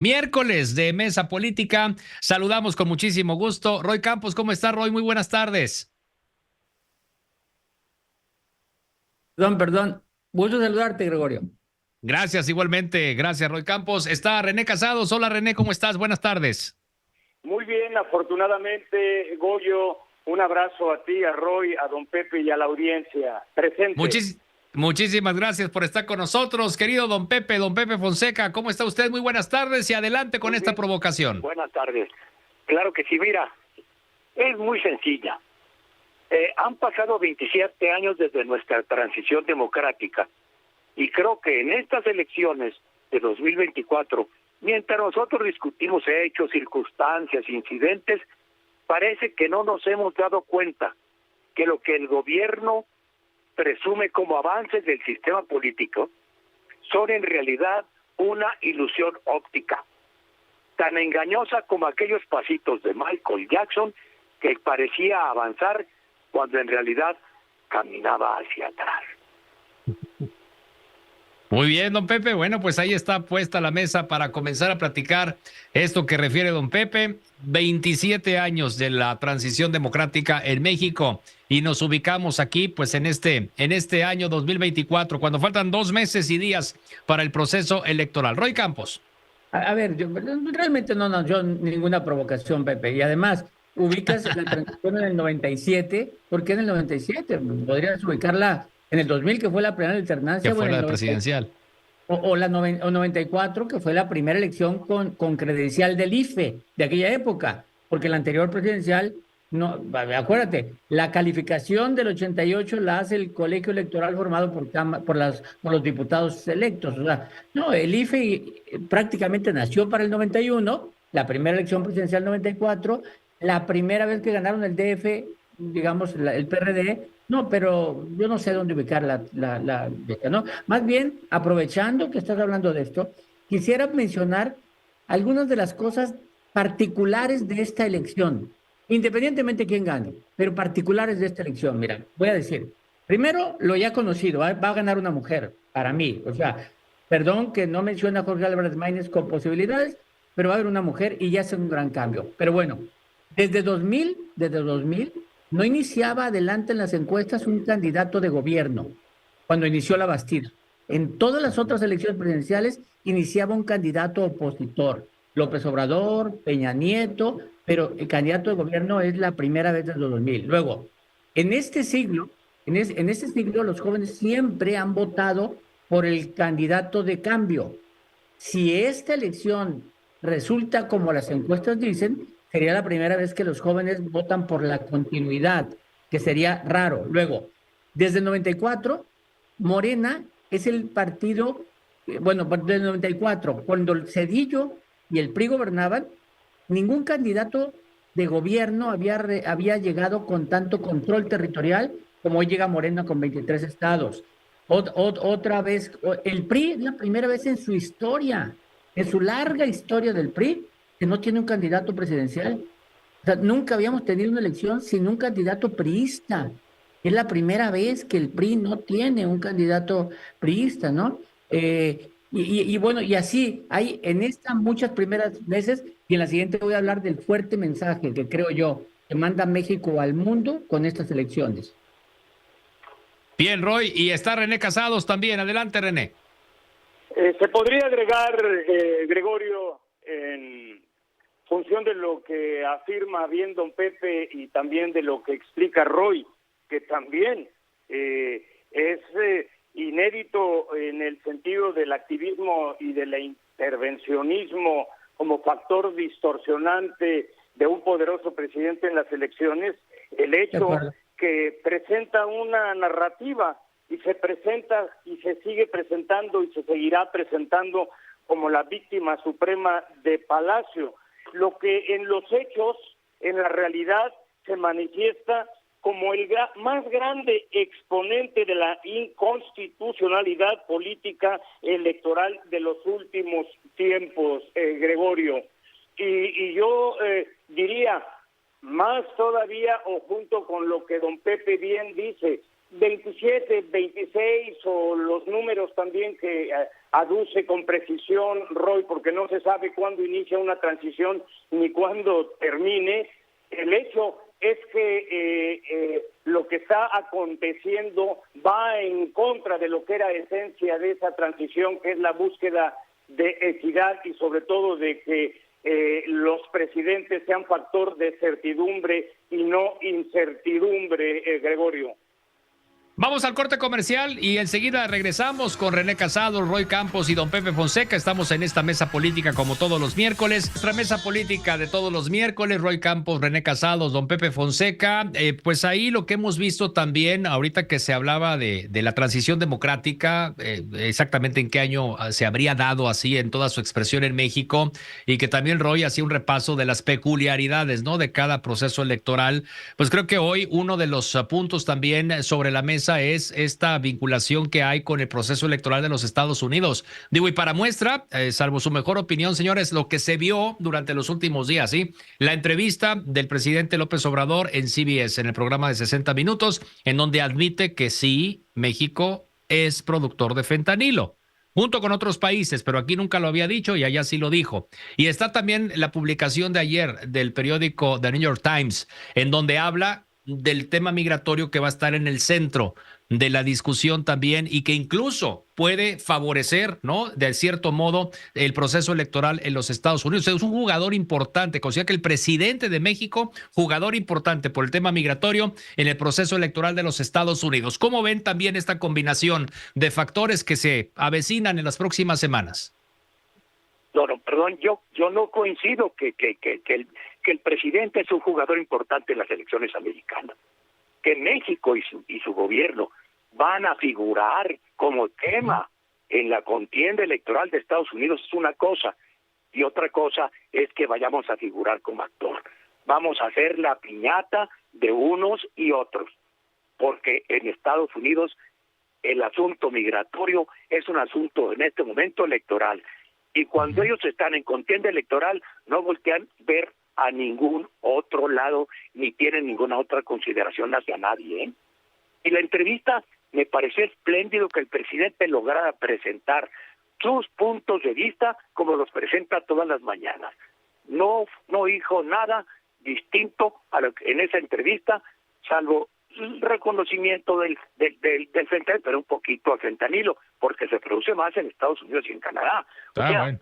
Miércoles de Mesa Política, saludamos con muchísimo gusto. Roy Campos, ¿cómo está, Roy? Muy buenas tardes. Perdón. Gusto saludarte, Gregorio. Gracias, igualmente. Gracias, Roy Campos. Está René Casados. Hola, René, ¿cómo estás? Buenas tardes. Muy bien, afortunadamente, Goyo, un abrazo a ti, a Roy, a don Pepe y a la audiencia presente. Muchísimas gracias por estar con nosotros, querido don Pepe Fonseca. ¿Cómo está usted? Muy buenas tardes y adelante con Muy esta bien, provocación. buenas tardes. Claro que sí, mira, es muy sencilla. Han pasado 27 años desde nuestra transición democrática y creo que en estas elecciones de 2024, mientras nosotros discutimos hechos, circunstancias, incidentes, parece que no nos hemos dado cuenta que lo que el gobierno presume como avances del sistema político son en realidad una ilusión óptica, tan engañosa como aquellos pasitos de Michael Jackson que parecía avanzar cuando en realidad caminaba hacia atrás. Muy bien, don Pepe. Bueno, pues ahí está puesta la mesa para comenzar a platicar esto que refiere don Pepe. 27 años de la transición democrática en México y nos ubicamos aquí pues en este año 2024, cuando faltan 2 meses y días para el proceso electoral. Roy Campos. A ver, yo realmente no, yo ninguna provocación, Pepe. Y además, ubicas la transición en el 97. ¿Por qué en el 97? Podrías ubicarla en el 2000, que fue la primera Que alternancia, o fue en la el de 90, presidencial. o 94, que fue la primera elección con credencial del IFE de aquella época, porque la anterior presidencial, no, acuérdate, la calificación del 88 la hace el colegio electoral formado por los diputados electos. O sea, no, el IFE prácticamente nació para el 91, la primera elección presidencial 94, la primera vez que ganaron el DF, digamos, el PRD. No, pero yo no sé dónde ubicar ¿no? Más bien, aprovechando que estás hablando de esto, quisiera mencionar algunas de las cosas particulares de esta elección, independientemente de quién gane, pero particulares de esta elección. Mira, voy a decir, primero, lo ya conocido, va a ganar una mujer, para mí. O sea, perdón que no menciona a Jorge Álvarez Maínez con posibilidades, pero va a haber una mujer y ya es un gran cambio. Pero bueno, desde 2000 no iniciaba adelante en las encuestas un candidato de gobierno cuando inició la Bastida. En todas las otras elecciones presidenciales iniciaba un candidato opositor, López Obrador, Peña Nieto, pero el candidato de gobierno es la primera vez desde los 2000. Luego, en este siglo, en este siglo los jóvenes siempre han votado por el candidato de cambio. Si esta elección resulta como las encuestas dicen, sería la primera vez que los jóvenes votan por la continuidad, que sería raro. Luego, desde el 94, Morena es el partido, bueno, desde el 94, cuando el Cedillo y el PRI gobernaban, ningún candidato de gobierno había llegado con tanto control territorial como hoy llega Morena con 23 estados. Otra vez, el PRI es la primera vez en su historia, en su larga historia del PRI, que no tiene un candidato presidencial. O sea, nunca habíamos tenido una elección sin un candidato priista. Es la primera vez que el PRI no tiene un candidato priista, ¿no? Y bueno, y así hay en estas muchas primeras veces, y en la siguiente voy a hablar del fuerte mensaje que creo yo que manda México al mundo con estas elecciones. Bien, Roy, y está René Casados también. Adelante, René. Se podría agregar, Gregorio, en función de lo que afirma bien don Pepe y también de lo que explica Roy, que también es inédito en el sentido del activismo y del intervencionismo como factor distorsionante de un poderoso presidente en las elecciones, el De hecho acuerdo. que presenta una narrativa y se presenta y se sigue presentando y se seguirá presentando como la víctima suprema de Palacio, lo que en los hechos, en la realidad, se manifiesta como el más grande exponente de la inconstitucionalidad política electoral de los últimos tiempos, Gregorio. Y yo diría, más todavía, o junto con lo que don Pepe bien dice, 27, 26 o los números también que aduce con precisión, Roy, porque no se sabe cuándo inicia una transición ni cuándo termine. El hecho es que lo que está aconteciendo va en contra de lo que era esencia de esa transición, que es la búsqueda de equidad y sobre todo de que los presidentes sean factor de certidumbre y no incertidumbre, Gregorio. Vamos al corte comercial y enseguida regresamos con René Casado, Roy Campos y don Pepe Fonseca. Estamos en esta mesa política como todos los miércoles. Nuestra mesa política de todos los miércoles, Roy Campos, René Casado, don Pepe Fonseca. Pues ahí lo que hemos visto también, ahorita que se hablaba de la transición democrática, exactamente en qué año se habría dado así en toda su expresión en México, y que también Roy hacía un repaso de las peculiaridades, ¿no?, de cada proceso electoral. Pues creo que hoy uno de los puntos también sobre la mesa es esta vinculación que hay con el proceso electoral de los Estados Unidos. Digo, y para muestra, salvo su mejor opinión, señores, lo que se vio durante los últimos días, ¿sí? La entrevista del presidente López Obrador en CBS, en el programa de 60 minutos, en donde admite que sí, México es productor de fentanilo, junto con otros países, pero aquí nunca lo había dicho y allá sí lo dijo. Y está también la publicación de ayer del periódico The New York Times, en donde habla del tema migratorio que va a estar en el centro de la discusión también, y que incluso puede favorecer, ¿no?, de cierto modo, el proceso electoral en los Estados Unidos. Es un jugador importante, considera que el presidente de México, jugador importante por el tema migratorio en el proceso electoral de los Estados Unidos. ¿Cómo ven también esta combinación de factores que se avecinan en las próximas semanas? No, perdón, yo no coincido que el presidente es un jugador importante en las elecciones americanas. Que México y su gobierno van a figurar como tema en la contienda electoral de Estados Unidos es una cosa, y otra cosa es que vayamos a figurar como actor. Vamos a hacer la piñata de unos y otros, porque en Estados Unidos el asunto migratorio es un asunto en este momento electoral. Y cuando ellos están en contienda electoral, no voltean ver a ningún otro lado, ni tienen ninguna otra consideración hacia nadie, ¿eh? Y la entrevista me pareció espléndido que el presidente lograra presentar sus puntos de vista como los presenta todas las mañanas. No dijo nada distinto a lo que en esa entrevista, salvo el reconocimiento del fentanilo, pero un poquito al fentanilo, porque se produce más en Estados Unidos y en Canadá. O sea, bueno.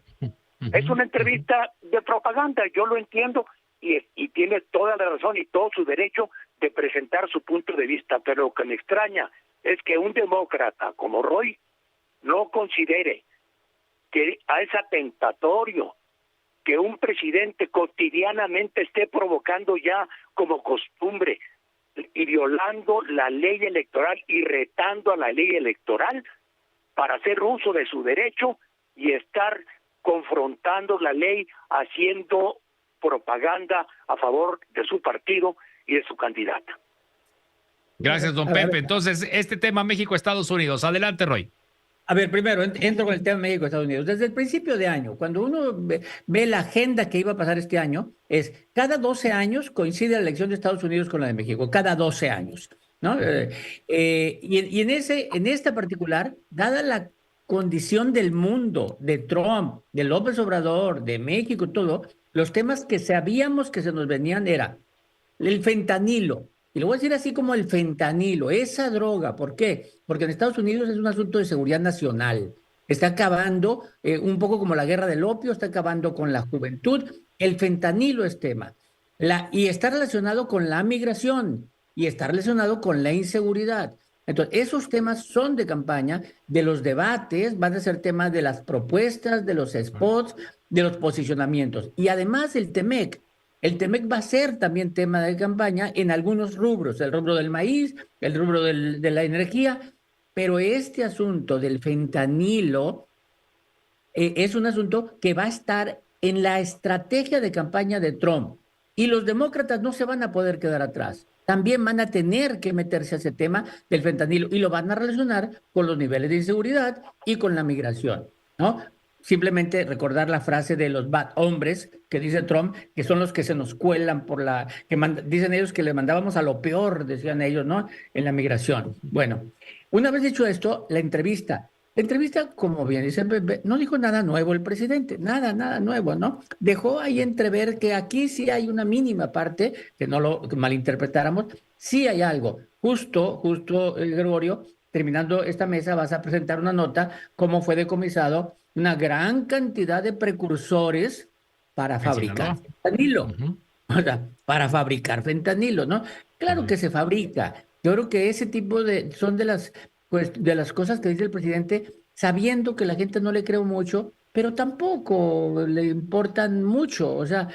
Es una entrevista de propaganda, yo lo entiendo, y tiene toda la razón y todo su derecho de presentar su punto de vista, pero lo que me extraña es que un demócrata como Roy no considere que es atentatorio que un presidente cotidianamente esté provocando ya como costumbre y violando la ley electoral y retando a la ley electoral para hacer uso de su derecho y estar confrontando la ley, haciendo propaganda a favor de su partido y de su candidata. Gracias, don Pepe. Entonces, este tema México-Estados Unidos. Adelante, Roy. A ver, primero, entro con el tema México-Estados Unidos. Desde el principio de año, cuando uno ve la agenda que iba a pasar este año, es cada 12 años coincide la elección de Estados Unidos con la de México, cada 12 años, ¿no? Y en esta particular, dada la condición del mundo, de Trump, de López Obrador, de México, todo, los temas que sabíamos que se nos venían era el fentanilo. Y lo voy a decir así como el fentanilo, esa droga. ¿Por qué? Porque en Estados Unidos es un asunto de seguridad nacional. Está acabando, un poco como la guerra del opio, está acabando con la juventud. El fentanilo es tema. Y está relacionado con la migración y está relacionado con la inseguridad. Entonces, esos temas son de campaña, de los debates, van a ser temas de las propuestas, de los spots, de los posicionamientos. Y además el TEMEC va a ser también tema de campaña en algunos rubros, el rubro del maíz, el rubro de la energía, pero este asunto del fentanilo es un asunto que va a estar en la estrategia de campaña de Trump. Y los demócratas no se van a poder quedar atrás. También van a tener que meterse a ese tema del fentanilo y lo van a relacionar con los niveles de inseguridad y con la migración, ¿no? Simplemente recordar la frase de los bad hombres que dice Trump, que son los que se nos cuelan dicen ellos que le mandábamos a lo peor, decían ellos, ¿no?, en la migración. Bueno, una vez dicho esto, la entrevista La entrevista, como bien dice Pepe, no dijo nada nuevo el presidente, nada nuevo, ¿no? Dejó ahí entrever que aquí sí hay una mínima parte, que no lo malinterpretáramos, sí hay algo. Justo, Gregorio, terminando esta mesa vas a presentar una nota cómo fue decomisado una gran cantidad de precursores para En fabricar Sinaloa. fentanilo. Ujú, O sea, para fabricar fentanilo, ¿no? Claro ujú. que se fabrica. Yo creo que ese tipo son de las cosas que dice el presidente, sabiendo que la gente no le cree mucho, pero tampoco le importan mucho. O sea,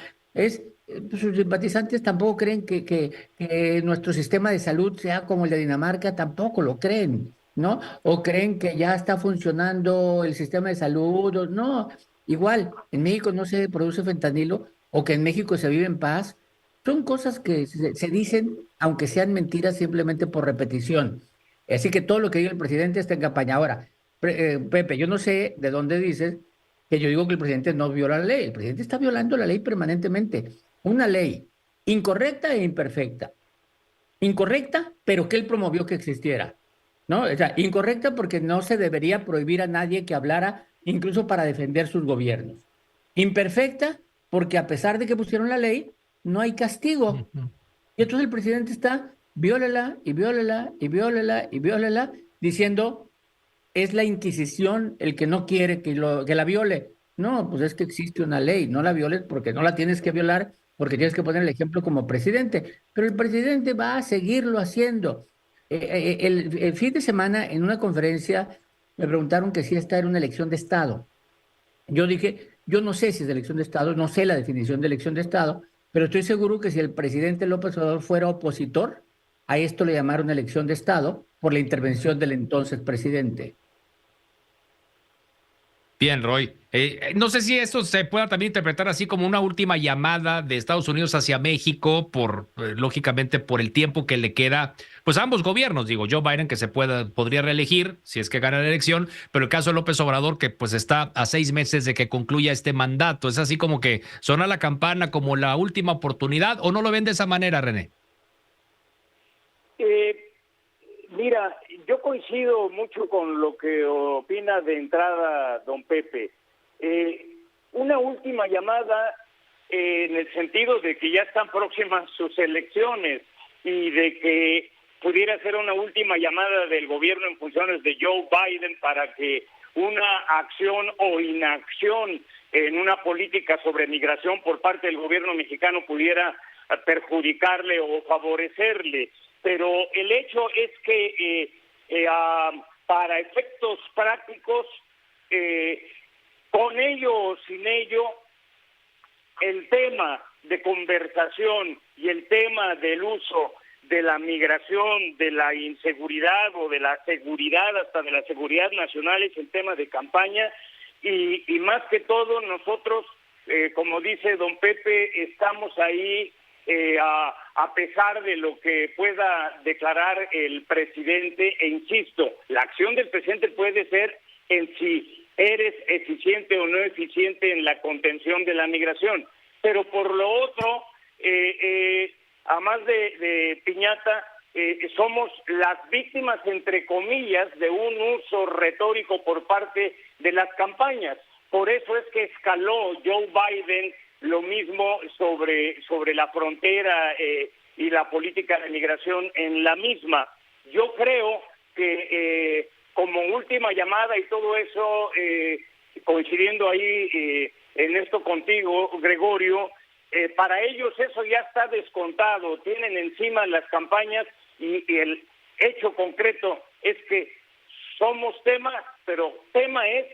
sus simpatizantes tampoco creen que nuestro sistema de salud sea como el de Dinamarca, tampoco lo creen, ¿no? O creen que ya está funcionando el sistema de salud, no. Igual, en México no se produce fentanilo o que en México se vive en paz. Son cosas que se dicen, aunque sean mentiras, simplemente por repetición. Así que todo lo que diga el presidente está en campaña. Ahora, Pepe, yo no sé de dónde dices que yo digo que el presidente no viola la ley. El presidente está violando la ley permanentemente. Una ley incorrecta e imperfecta. Incorrecta, pero que él promovió que existiera, ¿no? O sea, incorrecta porque no se debería prohibir a nadie que hablara, incluso para defender sus gobiernos. Imperfecta porque a pesar de que pusieron la ley, no hay castigo. Ujú. Y entonces el presidente está, viólala y viólala y viólala y viólala, diciendo, es la Inquisición el que no quiere que la viole. No, pues es que existe una ley, no la violes porque no la tienes que violar, porque tienes que poner el ejemplo como presidente. Pero el presidente va a seguirlo haciendo. El fin de semana, en una conferencia, me preguntaron que si esta era una elección de Estado. Yo dije, yo no sé si es de elección de Estado, no sé la definición de elección de Estado, pero estoy seguro que si el presidente López Obrador fuera opositor, a esto le llamaron elección de Estado por la intervención del entonces presidente. Bien, Roy. No sé si esto se pueda también interpretar así como una última llamada de Estados Unidos hacia México, lógicamente por el tiempo que le queda, pues a ambos gobiernos, digo, Joe Biden que podría reelegir si es que gana la elección, pero el caso de López Obrador que pues está a 6 meses de que concluya este mandato. Es así como que suena la campana como la última oportunidad, ¿o no lo ven de esa manera, René? Mira, yo coincido mucho con lo que opina de entrada don Pepe. Una última llamada en el sentido de que ya están próximas sus elecciones y de que pudiera ser una última llamada del gobierno en funciones de Joe Biden para que una acción o inacción en una política sobre migración por parte del gobierno mexicano pudiera perjudicarle o favorecerle. Pero el hecho es que para efectos prácticos, con ello o sin ello, el tema de conversación y el tema del uso de la migración, de la inseguridad o de la seguridad, hasta de la seguridad nacional, es el tema de campaña y más que todo nosotros, como dice don Pepe, estamos ahí a pesar de lo que pueda declarar el presidente, e insisto, la acción del presidente puede ser en si eres eficiente o no eficiente en la contención de la migración, pero por lo otro, a más de piñata, somos las víctimas, entre comillas, de un uso retórico por parte de las campañas. Por eso es que escaló Joe Biden lo mismo sobre la frontera y la política de migración en la misma. Yo creo que como última llamada y todo eso, coincidiendo ahí en esto contigo, Gregorio, para ellos eso ya está descontado, tienen encima las campañas y el hecho concreto es que somos tema, pero tema es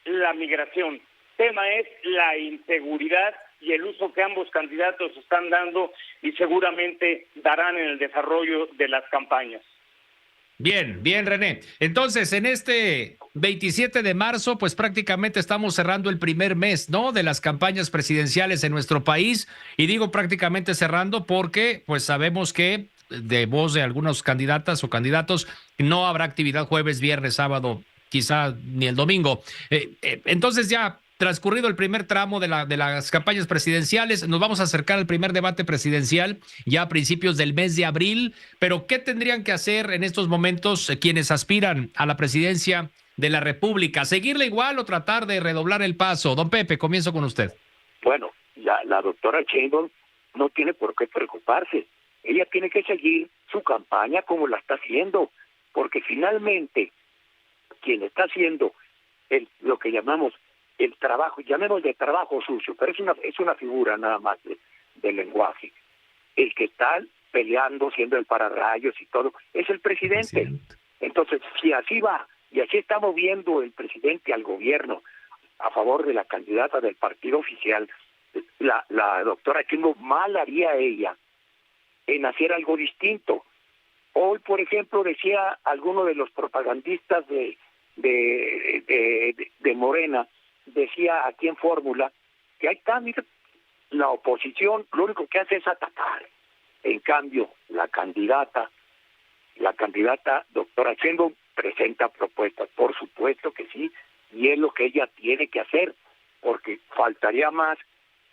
la migración, tema es la inseguridad y el uso que ambos candidatos están dando y seguramente darán en el desarrollo de las campañas. Bien, René. Entonces, en este 27 de marzo, pues prácticamente estamos cerrando el primer mes, ¿no? De las campañas presidenciales en nuestro país. Y digo prácticamente cerrando porque, pues sabemos que de voz de algunos candidatas o candidatos, no habrá actividad jueves, viernes, sábado, quizá ni el domingo. Entonces ya transcurrido el primer tramo de las campañas presidenciales, nos vamos a acercar al primer debate presidencial ya a principios del mes de abril, pero ¿qué tendrían que hacer en estos momentos quienes aspiran a la presidencia de la República. ¿Seguirle igual o tratar de redoblar el paso? Don Pepe, comienzo con usted. Bueno, la doctora Sheinbaum no tiene por qué preocuparse. Ella tiene que seguir su campaña como la está haciendo, porque finalmente quien está haciendo lo que llamamos el trabajo, llamémosle trabajo sucio, pero es una figura nada más del lenguaje. El que está peleando, siendo el pararrayos y todo, es el presidente. Entonces, si así va, y así está moviendo el presidente al gobierno a favor de la candidata del partido oficial, la doctora Sheinbaum mal haría ella en hacer algo distinto. Hoy, por ejemplo, decía alguno de los propagandistas de Morena, decía aquí en Fórmula, que hay cambios, la oposición lo único que hace es atacar. En cambio, la candidata doctora Sheinbaum presenta propuestas, por supuesto que sí, y es lo que ella tiene que hacer, porque faltaría más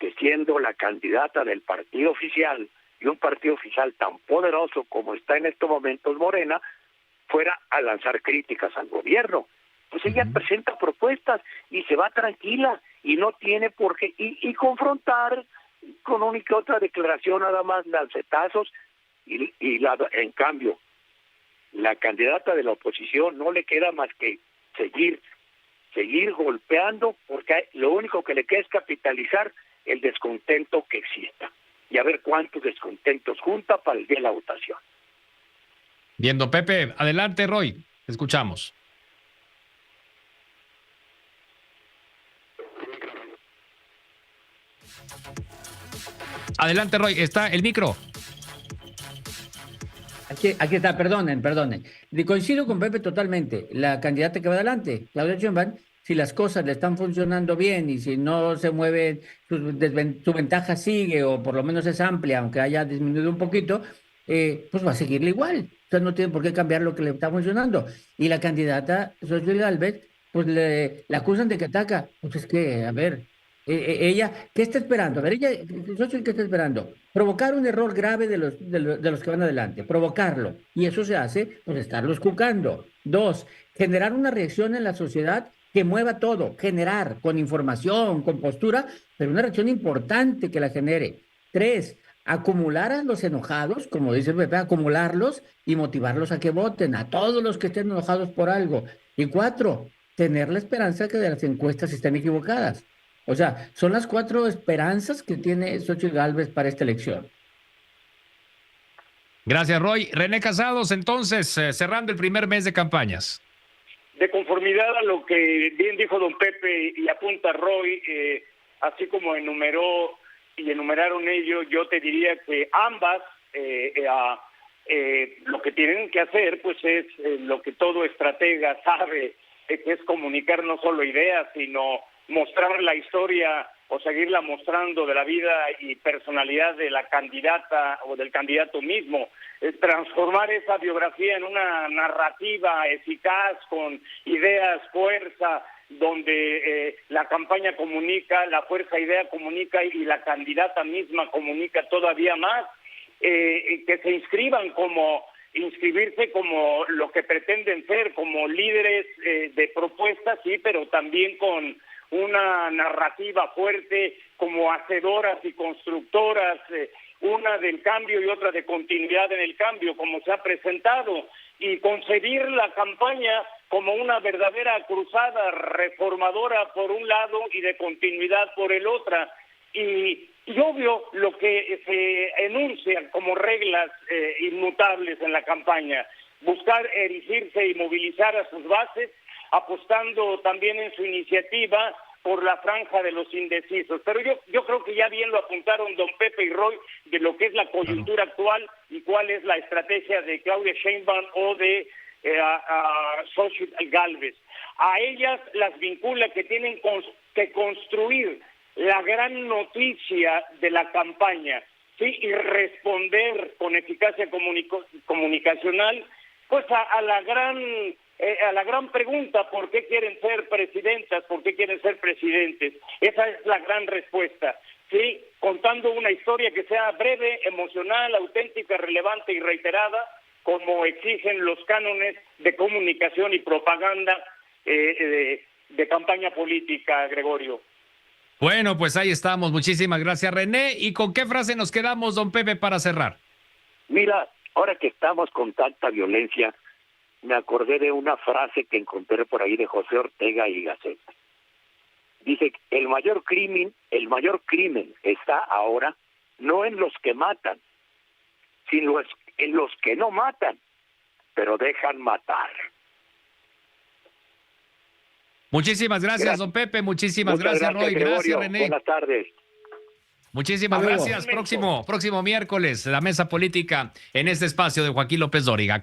que siendo la candidata del partido oficial, y un partido oficial tan poderoso como está en estos momentos Morena, fuera a lanzar críticas al gobierno. Pues ella presenta propuestas y se va tranquila y no tiene por qué y confrontar con una y otra declaración nada más lancetazos en cambio la candidata de la oposición no le queda más que seguir golpeando, porque lo único que le queda es capitalizar el descontento que exista y a ver cuántos descontentos junta para el día de la votación. Bien, don Pepe, adelante, Roy, escuchamos. Adelante, Roy, está el micro. Aquí está, perdonen. Coincido con Pepe totalmente. La candidata que va adelante, Claudia Sheinbaum, si las cosas le están funcionando bien y si no se mueve, su ventaja sigue o por lo menos es amplia, aunque haya disminuido un poquito, pues va a seguirle igual. O sea, no tiene por qué cambiar lo que le está funcionando. Y la candidata, Xochitl Gálvez, pues la acusan de que ataca. Pues es que, a ver, ella, ¿qué está esperando? A ver, Xochitl, ¿qué está esperando? Provocar un error grave de los que van adelante, provocarlo. Y eso se hace, pues, estarlos cucando. Dos, generar una reacción en la sociedad que mueva todo, generar con información, con postura, pero una reacción importante que la genere. Tres, acumular a los enojados, como dice Pepe, acumularlos y motivarlos a que voten, a todos los que estén enojados por algo. Y cuatro, tener la esperanza que de las encuestas estén equivocadas. O sea, son las 4 esperanzas que tiene Xochitl Gálvez para esta elección. Gracias, Roy. René Casados, entonces, cerrando el primer mes de campañas. De conformidad a lo que bien dijo don Pepe y apunta Roy, así como enumeraron ellos, yo te diría que ambas lo que tienen que hacer pues es lo que todo estratega sabe, que es comunicar no solo ideas, sino mostrar la historia o seguirla mostrando de la vida y personalidad de la candidata o del candidato mismo, transformar esa biografía en una narrativa eficaz con ideas, fuerza, donde la campaña comunica, la fuerza idea comunica y la candidata misma comunica todavía más, que se inscribirse como lo que pretenden ser, como líderes de propuestas, sí, pero también con una narrativa fuerte, como hacedoras y constructoras, una del cambio y otra de continuidad en el cambio, como se ha presentado, y concebir la campaña como una verdadera cruzada reformadora por un lado y de continuidad por el otro. Y obvio lo que se enuncia como reglas inmutables en la campaña, buscar erigirse y movilizar a sus bases, apostando también en su iniciativa por la franja de los indecisos. Pero yo creo que ya bien lo apuntaron don Pepe y Roy de lo que es la coyuntura actual y cuál es la estrategia de Claudia Sheinbaum o de Xochitl Gálvez. A ellas las vincula que tienen que construir la gran noticia de la campaña, ¿sí? Y responder con eficacia comunicacional pues a la gran pregunta: ¿por qué quieren ser presidentas? ¿Por qué quieren ser presidentes? Esa es la gran respuesta, ¿sí? Contando una historia que sea breve, emocional, auténtica, relevante y reiterada, como exigen los cánones de comunicación y propaganda de campaña política, Gregorio. Bueno, pues ahí estamos. Muchísimas gracias, René. ¿Y con qué frase nos quedamos, don Pepe, para cerrar? Mira, ahora que estamos con tanta violencia, me acordé de una frase que encontré por ahí de José Ortega y Gasset. Dice, el mayor crimen está ahora no en los que matan, sino en los que no matan, pero dejan matar. Muchísimas gracias, don Pepe. Muchísimas Muchas gracias, Roy. Gregorio. Gracias, René. Buenas tardes. Muchísimas Hasta luego. gracias. Próximo miércoles, la mesa política en este espacio de Joaquín López Dóriga.